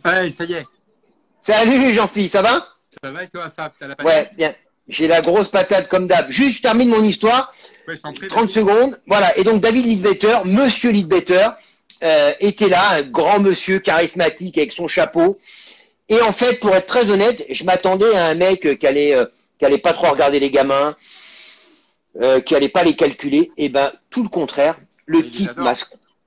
Ouais, ça y est. Salut Jean-Philippe, ça va? Ça va et toi, Fab? T'as la Ouais, patate? bien. J'ai la grosse patate comme d'hab. Juste, je termine mon histoire. Ouais, je t'en prie, 30 vas-y. secondes. Voilà. Et donc, David Lidbetter, monsieur Lidbetter, était là, un grand monsieur charismatique avec son chapeau. Et en fait, pour être très honnête, je m'attendais à un mec qui allait pas trop regarder les gamins, qui allait pas les calculer. Et ben, tout le contraire. Le Mais il les type m'a, adore.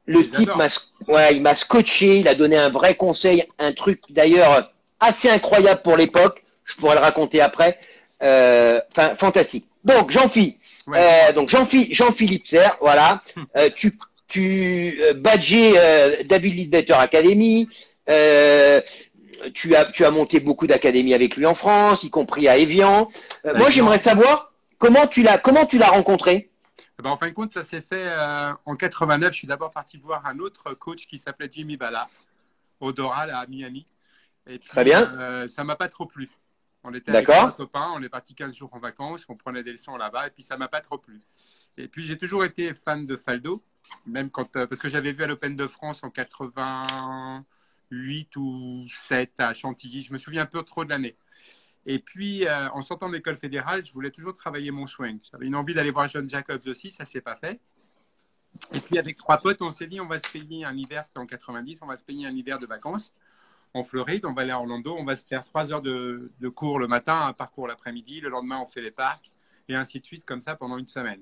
Il le les type adore. m'a, ouais, il m'a scotché. Il a donné un vrai conseil, un truc d'ailleurs assez incroyable pour l'époque. Je pourrais le raconter après. Enfin, fantastique. Donc, Ouais, dis-moi. Jean-Philippe Serre, voilà. Tu badgeais David Lidbetter Academy. Euh, tu as monté beaucoup d'académies avec lui en France, y compris à Evian. T'as Moi, j'aimerais Evian. savoir comment tu l'as rencontré. Eh ben, en fin de compte, ça s'est fait en 89. Je suis d'abord parti voir un autre coach qui s'appelait Jimmy Balla, au Doral à Miami. Et Très puis, bien. ça m'a pas trop plu. On était avec trois D'accord. copains, on est parti 15 jours en vacances, on prenait des leçons là-bas, et puis ça m'a pas trop plu. Et puis, j'ai toujours été fan de Faldo, même quand, parce que j'avais vu à l'Open de France en 88 ou 7 à Chantilly. Je me souviens un peu trop de l'année. Et puis, en sortant de l'école fédérale, je voulais toujours travailler mon swing. J'avais une envie d'aller voir John Jacobs aussi, ça s'est pas fait. Et puis, avec trois potes, on s'est dit, on va se payer un hiver, c'était en 90, on va se payer un hiver de vacances en Floride, on va aller à Orlando, on va se faire 3 heures de cours le matin, un parcours l'après-midi, le lendemain, on fait les parcs, et ainsi de suite, comme ça, pendant une semaine.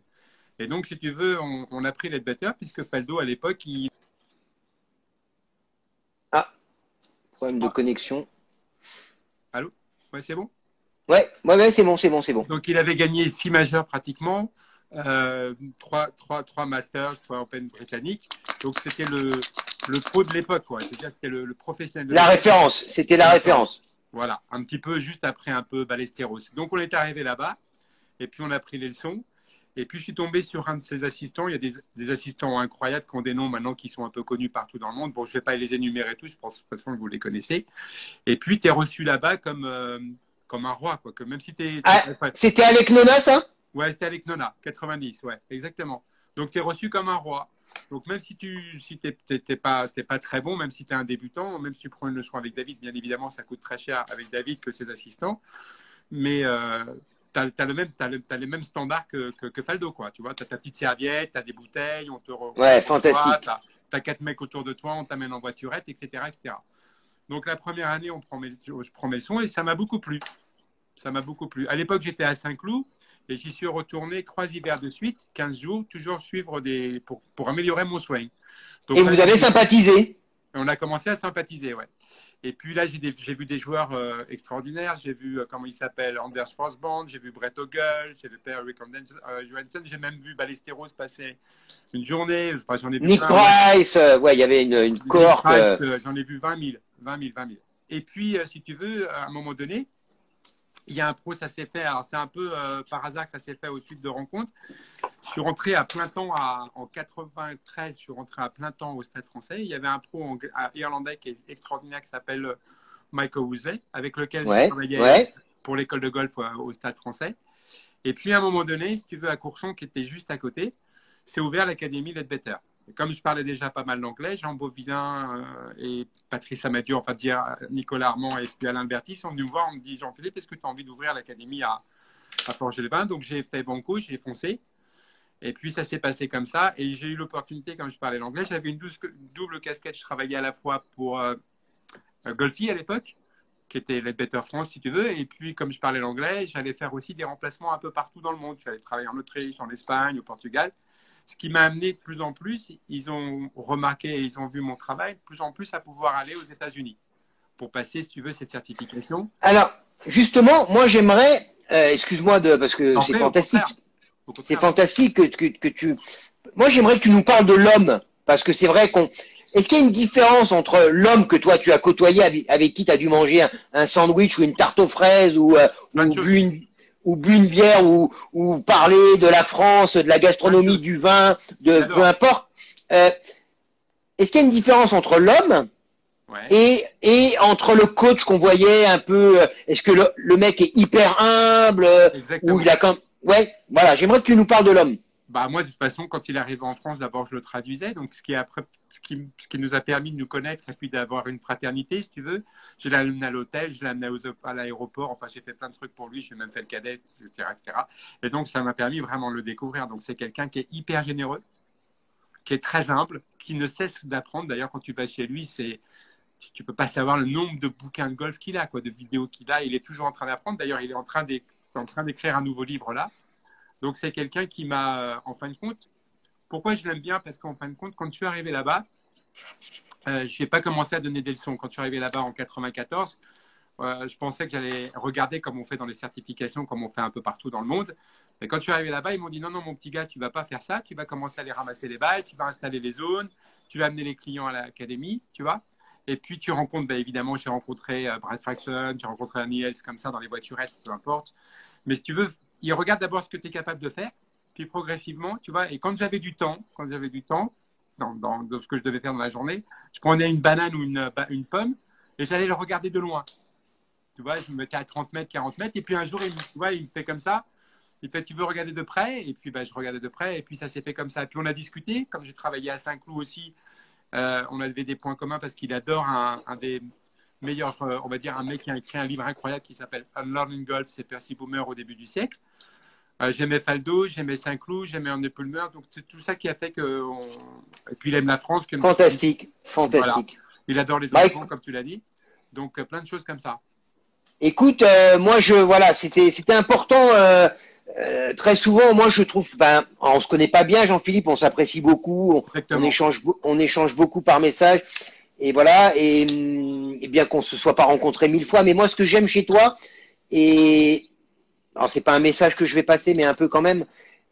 Et donc, si tu veux, on a pris les better, puisque Faldo, à l'époque, il... Ah, problème de Ah, connexion. allô? Ouais, c'est bon? Ouais, c'est bon. Donc, il avait gagné 6 majeurs pratiquement, 3 Masters, 3 Open britanniques. Donc, c'était le pro de l'époque, quoi. C'est-à-dire, c'était le professionnel de La l'époque. référence, c'était La la référence. référence. Voilà, un petit peu juste après un peu Ballesteros. Donc, on est arrivé là-bas, et puis on a pris les leçons. Et puis, je suis tombé sur un de ses assistants. Il y a des assistants incroyables qui ont des noms maintenant qui sont un peu connus partout dans le monde. Bon, je ne vais pas les énumérer tous, je pense de toute façon que vous les connaissez. Et puis, tu es reçu là-bas comme un roi, quoi. Que même si tu es, Ah, c'était avec Nona, ça? ouais, c'était avec Nona, 90, ouais, exactement. Donc, tu es reçu comme un roi. Donc, même si t'es pas très bon, même si tu es un débutant, même si tu prends une leçon avec David, bien évidemment, ça coûte très cher avec David que ses assistants. Mais tu as les mêmes standards que Faldo, quoi. Tu vois, tu as ta petite serviette, tu as des bouteilles, on te Ouais, reçoit, tu fantastique. as 4 mecs autour de toi, on t'amène en voiturette, etc., etc. Donc, la première année, je prends mes leçons et ça m'a beaucoup plu. Ça m'a beaucoup plu. À l'époque, j'étais à Saint-Cloud et j'y suis retourné 3 hivers de suite, 15 jours, toujours suivre pour améliorer mon swing. Et Donc là, vous avez sympathisé. on a commencé à sympathiser, ouais. Et puis là, j'ai vu des joueurs extraordinaires. J'ai vu, comment il s'appelle, Anders Forsband, j'ai vu Brett Ogle, j'ai vu Per-Erik Johansson, j'ai même vu Ballesteros passer une journée. Je sais pas, j'en ai vu Nick plein, ouais. Price, ouais, il y avait une Nick cohorte. Price, j'en ai vu 20 000, 20 000, 20 000. Et puis, si tu veux, à un moment donné, il y a un pro, ça s'est fait. Alors, c'est un peu par hasard que ça s'est fait au suite de rencontres. Je suis rentré à plein temps en 93. Je suis rentré à plein temps au Stade Français. Il y avait un pro irlandais qui est extraordinaire qui s'appelle Michael Woosley, avec lequel je Ouais, travaillais ouais. pour l'école de golf au Stade Français. Et puis, à un moment donné, si tu veux, à Courson, qui était juste à côté, c'est ouvert l'Académie Leadbetter. Et comme je parlais déjà pas mal d'anglais, Jean Beauvillain et Patrice Amadieu, enfin dire Nicolas Armand et puis Alain Berti sont venus me voir. On me dit, Jean-Philippe, est-ce que tu as envie d'ouvrir l'Académie à Forges-les-Bains? Donc j'ai fait banco, j'ai foncé. Et puis ça s'est passé comme ça. Et j'ai eu l'opportunité, comme je parlais l'anglais, j'avais une double casquette. Je travaillais à la fois pour Golfi à l'époque, qui était Leadbetter France, si tu veux. Et puis, comme je parlais l'anglais, j'allais faire aussi des remplacements un peu partout dans le monde. J'allais travailler en Autriche, en Espagne, au Portugal. Ce qui m'a amené de plus en plus, ils ont remarqué et ils ont vu mon travail, de plus en plus à pouvoir aller aux États-Unis pour passer, si tu veux, cette certification. Alors, justement, moi j'aimerais, excuse-moi parce que En c'est fait, au fantastique, contraire. Au c'est contraire, vas-y. fantastique que tu. Moi j'aimerais que tu nous parles de l'homme, parce que c'est vrai qu'on. Est-ce qu'il y a une différence entre l'homme que toi tu as côtoyé, avec qui tu as dû manger un sandwich ou une tarte aux fraises Plein de choses. ou bu une bière ou parler de la France, de la Plein de gastronomie, choses. du vin, de peu J'adore. importe. Euh, Est-ce qu'il y a une différence entre l'homme Ouais, et entre le coach qu'on voyait un peu, est-ce que le mec est hyper humble ou il exactement. a quand ouais, voilà, j'aimerais que tu nous parles de l'homme. Bah, moi, de toute façon, quand il arrivait en France, d'abord, je le traduisais. Donc, ce qui nous a permis de nous connaître et puis d'avoir une fraternité, si tu veux. Je l'ai amené à l'hôtel, je l'ai amené à l'aéroport. Enfin, j'ai fait plein de trucs pour lui. J'ai même fait le cadet, etc., etc. Et donc, ça m'a permis vraiment de le découvrir. Donc, c'est quelqu'un qui est hyper généreux, qui est très humble, qui ne cesse d'apprendre. D'ailleurs, quand tu vas chez lui, tu peux pas savoir le nombre de bouquins de golf qu'il a, quoi, de vidéos qu'il a. Il est toujours en train d'apprendre. D'ailleurs, il est en train d'écrire un nouveau livre là. Donc, c'est quelqu'un qui m'a, en fin de compte, pourquoi je l'aime bien? Parce qu'en fin de compte, quand je suis arrivé là-bas, je n'ai pas commencé à donner des leçons. Quand je suis arrivé là-bas en 94, je pensais que j'allais regarder comme on fait dans les certifications, comme on fait un peu partout dans le monde. Mais quand je suis arrivé là-bas, ils m'ont dit non, non, mon petit gars, tu ne vas pas faire ça. Tu vas commencer à aller ramasser les balles, tu vas installer les zones, tu vas amener les clients à l'académie, tu vois. Et puis, tu rencontres, ben, évidemment, j'ai rencontré Brad Faxon, j'ai rencontré Annie Hells comme ça dans les voiturettes, peu importe. Mais si tu veux, ils regardent d'abord ce que tu es capable de faire, puis progressivement, tu vois. Et quand j'avais du temps, dans ce que je devais faire dans la journée, je prenais une banane ou une pomme et j'allais le regarder de loin. Tu vois, je me mettais à 30 mètres, 40 mètres. Et puis un jour, tu vois, il me fait comme ça. Il fait, tu veux regarder de près? Et puis, ben, je regardais de près. Et puis, ça s'est fait comme ça. Et puis, on a discuté. Comme j'ai travaillé à Saint-Cloud aussi, on avait des points communs parce qu'il adore un des meilleurs, on va dire, un mec qui a écrit un livre incroyable qui s'appelle Unlearning Golf. C'est Percy Boomer au début du siècle. J'aimais Faldo, j'aimais Saint-Cloud, j'aimais Anne Pulmer. Donc, c'est tout ça qui a fait que. Et puis, il aime la France. Fantastique, Voilà. fantastique. Il adore les Bah, enfants, comme tu l'as dit. Donc, plein de choses comme ça. écoute, moi, voilà, c'était important. Très souvent, moi, je trouve, ben, on se connaît pas bien, Jean-Philippe, on s'apprécie beaucoup, Exactement. on échange beaucoup par message, et voilà, et bien qu'on se soit pas rencontré 1000 fois, mais moi, ce que j'aime chez toi, et alors c'est pas un message que je vais passer, mais un peu quand même,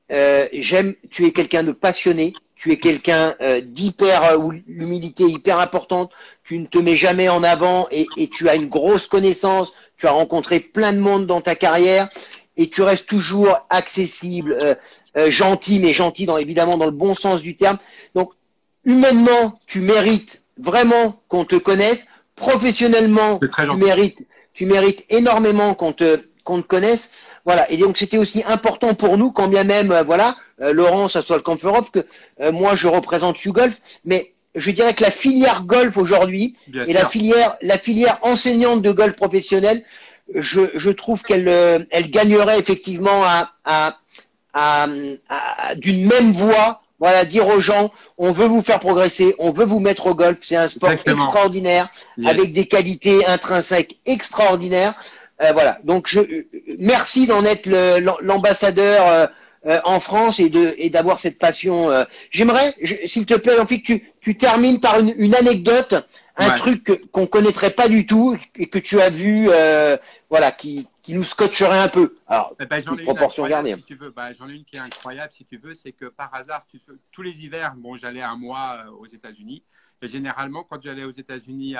tu es quelqu'un de passionné, tu es quelqu'un d'hyper, où l'humilité est hyper importante, tu ne te mets jamais en avant et tu as une grosse connaissance, tu as rencontré plein de monde dans ta carrière et tu restes toujours accessible, gentil, mais gentil évidemment dans le bon sens du terme. Donc, humainement, tu mérites vraiment qu'on te connaisse. Professionnellement, C'est très gentil. tu mérites énormément qu'on te connaisse. Voilà. Et donc, c'était aussi important pour nous, quand bien même, voilà, Laurent, ça soit le Camp Europe, que moi, je représente YouGolf, mais je dirais que la filière golf aujourd'hui et la filière enseignante de golf professionnel, je trouve elle gagnerait effectivement d'une même voix, voilà, dire aux gens, on veut vous faire progresser, on veut vous mettre au golf, c'est un sport extraordinaire, avec des qualités intrinsèques extraordinaires. Voilà, donc merci d'en être l'ambassadeur en France et d'avoir cette passion. J'aimerais, s'il te plaît, Jean-Philippe, que tu termines par une anecdote, un truc qu'on connaîtrait pas du tout et que tu as vu, voilà, qui nous scotcherait un peu. Alors, j'en ai proportion gardée. Si tu veux. J'en ai une qui est incroyable, si tu veux, c'est que par hasard, tous les hivers, bon, j'allais un mois aux États-Unis. Et généralement, quand j'allais aux États-Unis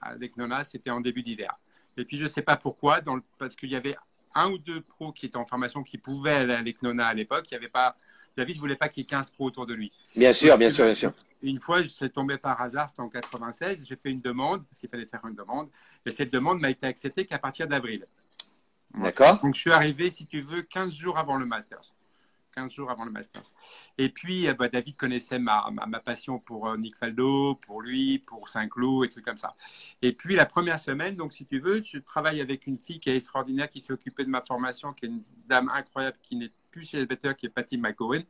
avec Nona, c'était en début d'hiver. Et puis, je ne sais pas pourquoi, parce qu'il y avait un ou deux pros qui étaient en formation qui pouvaient aller avec Nona à l'époque. Il y avait pas, David ne voulait pas qu'il y ait 15 pros autour de lui. Bien sûr, bien sûr, bien sûr. Une fois, c'est tombé par hasard, c'était en 96. J'ai fait une demande, parce qu'il fallait faire une demande. Et cette demande m'a été acceptée qu'à partir d'avril. D'accord. Donc, je suis arrivé, si tu veux, 15 jours avant le Masters. 15 jours avant le Masters. Et puis, David connaissait ma passion pour Nick Faldo, pour lui, pour Saint-Cloud et trucs comme ça. Et puis, la première semaine, donc si tu veux, je travaille avec une fille qui est extraordinaire, qui s'est occupée de ma formation, qui est une dame incroyable, qui n'est plus chez les Better, qui est Patty McGowan.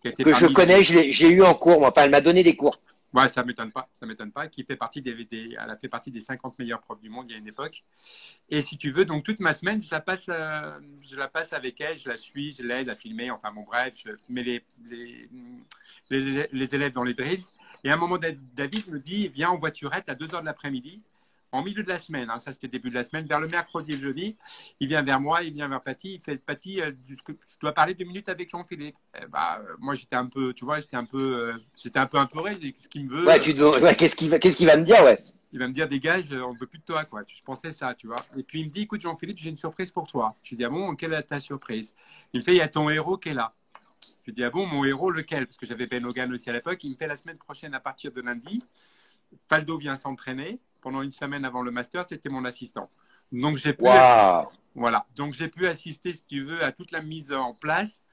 Que je connais, j'ai eu en cours, moi. Enfin, elle m'a donné des cours. Ouais, ça m'étonne pas, qui fait partie elle a fait partie des 50 meilleurs profs du monde il y a une époque. Et si tu veux, donc toute ma semaine, je la passe avec elle, je la suis, je l'aide à filmer, enfin bon bref, je mets les élèves dans les drills. Et à un moment, David me dit, viens en voiturette à 2h de l'après-midi, en milieu de la semaine, hein, ça c'était début de la semaine, vers le mercredi et le jeudi, il vient vers moi, il vient vers Patty, il fait, Patty, je dois parler 2 minutes avec Jean-Philippe. Moi j'étais un peu, tu vois, j'étais un peu apeuré, ce qu'il me veut. Ouais, qu'est-ce qu'il va me dire, ouais. Il va me dire, dégage, on ne veut plus de toi, quoi. Je pensais ça, tu vois. Et puis il me dit, écoute Jean-Philippe, j'ai une surprise pour toi. Je lui dis, ah bon, quelle est ta surprise? Il me fait, il y a ton héros qui est là. Je lui dis, ah bon, mon héros, lequel? Parce que j'avais Ben Hogan aussi à l'époque. Il me fait, la semaine prochaine, à partir de lundi, Faldo vient s'entraîner. Pendant une semaine avant le Master, c'était mon assistant. Donc, j'ai pu, wow. Voilà. Donc, j'ai pu assister, si tu veux, à toute la mise en place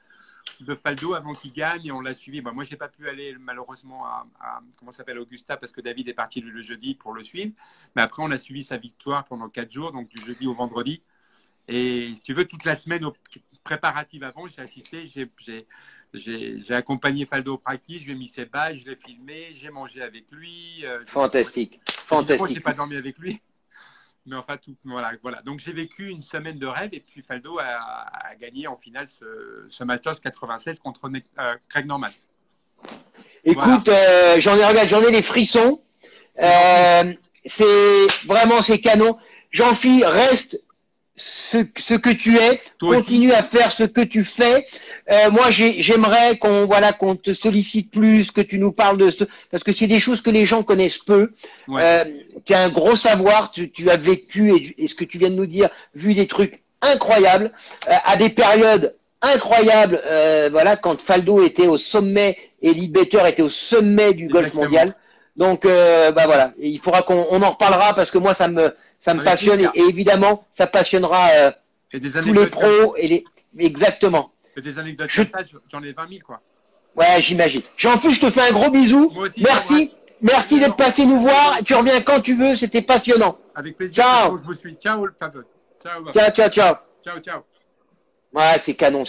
de Faldo avant qu'il gagne et on l'a suivi. Moi, je n'ai pas pu aller malheureusement comment s'appelle, Augusta parce que David est parti le jeudi pour le suivre. Mais après, on a suivi sa victoire pendant 4 jours, donc du jeudi au vendredi. Et si tu veux, toute la semaine préparative avant, j'ai assisté, j'ai accompagné Faldo au practice, je lui ai mis ses badges, je l'ai filmé, j'ai mangé avec lui. Fantastique. Fantastique. Je n'ai pas dormi avec lui. Mais enfin, voilà. Donc, j'ai vécu une semaine de rêve et puis Faldo a gagné en finale ce Masters 96 contre Craig Norman. Écoute, voilà. J'en ai les frissons. C'est canon. Jean-Phi, reste ce que tu es. Toi continue aussi. À faire ce que tu fais. Moi, j'aimerais qu'on te sollicite plus, que tu nous parles parce que c'est des choses que les gens connaissent peu. Ouais. Tu as un gros savoir, tu as vécu et ce que tu viens de nous dire, vu des trucs incroyables, à des périodes incroyables. Quand Faldo était au sommet et Leadbetter était au sommet du golf mondial. Donc, voilà, il faudra qu'on en reparlera parce que moi, ça me passionne et évidemment, ça passionnera tous les pros exactement. Et des anecdotes j'en ai 20 000, quoi. Ouais, j'imagine. Jean-Phi, je te fais un gros bisou. Moi aussi, merci d'être passé nous voir. Tu reviens quand tu veux, c'était passionnant. Avec plaisir. Ciao. Je vous suis. Ciao, Fabio. Ciao. Ciao. Ouais, c'est canon.